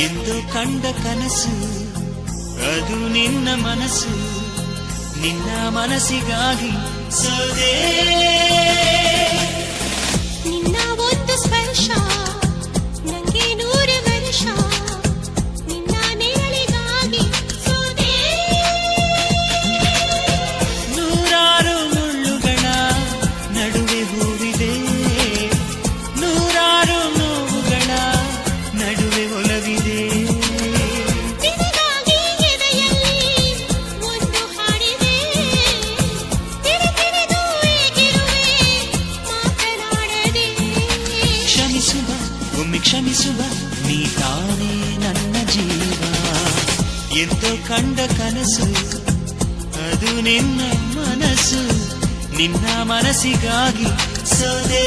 ಎಂದು ಕಂಡ ಕನಸು ಅದು ನಿನ್ನ ಮನಸ್ಸು, ನಿನ್ನ ಮನಸ್ಸಿಗಾಗಿ ಸೋದೆ. ನಿನ್ನ ಒಂದು ಸ್ಪರ್ಶ ನಂಗೆ 100 ವರ್ಷ, ನಿನ್ನ ನೆರಳಿಗಾಗಿ ಸೋದೆ. ನೂರಾರು ಮುಳ್ಳುಗಳ ನಡುವೆ ಹೂವಿದೆ, ನೂರಾರು ನೋವುಗಳ ನಡುವೆ ಒಲವಿದೆ. ನಿನಗಾಗಿ ಎದೆಯಲ್ಲಿ ಒಂದು ಹಾಡಿದೆ, ತಿರುತಿರಿದು ಏಗಿರುವೆ ಮಾತನಾಡದೆ. ಕ್ಷಮಿಸುವ ಒಮ್ಮೆ ಕ್ಷಮಿಸುವ, ನೀ ತಾನೇ ನನ್ನ ಜೀವ. ಎಂದೋ ಕಂಡ ಕನಸು ಅದು ನಿನ್ನ ಮನಸ್ಸು, ನಿನ್ನ ಮನಸ್ಸಿಗಾಗಿ ಸೋದೆ.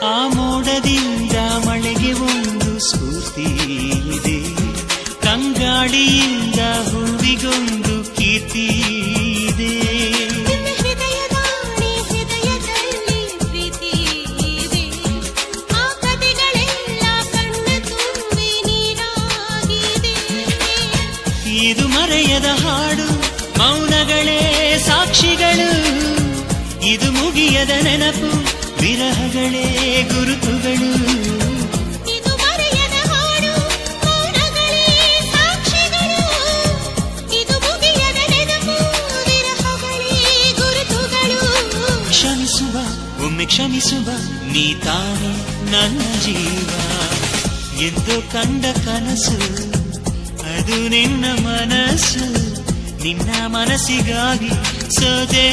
ಆ ಮೋಡದಿಂದ ಮಳೆಗೆ ಒಂದು ಸ್ಫೂರ್ತಿ ಇದೆ, ಕಂಗಾಳಿಯಿಂದ ಹೂವಿಗೊಂದು ಕೀರ್ತಿ ಇದೆ. ನಿನ್ನ ಹೃದಯದಲ್ಲಿ ಪ್ರೀತಿ ಇದೆ, ಆ ಕಥೆಗಳೆಲ್ಲ ಕಣ್ಣ ತುಂಬಿ ನೀರಾಗಿದೆ. ಇದು ಮರೆಯದ ಹಾಡು, ಮೌನಗಳೇ ಸಾಕ್ಷಿಗಳು. ಇದು ಮುಗಿಯದ ನೆನಪು, ವಿರಹಗಳೇ ಗುರುತುಗಳು. ಇದು ಮರೆಯದ ಹಾಡು, ಮೌನಗಳೇ ಸಾಕ್ಷಿಗಳು. ಇದು ಮುಗಿಯದ ನೆನಪು, ವಿರಹಗಳೇ ಗುರುತುಗಳು. ಕ್ಷಮಿಸುವ ಒಮ್ಮೆ ಕ್ಷಮಿಸುವ, ನೀ ತಾನೇ ನನ್ನ ಜೀವ. ಎಂದು ಕಂಡ ಕನಸು ಅದು ನಿನ್ನ ಮನಸ್ಸು, ನಿನ್ನ ಮನಸ್ಸಿಗಾಗಿ ಸೋದೆ.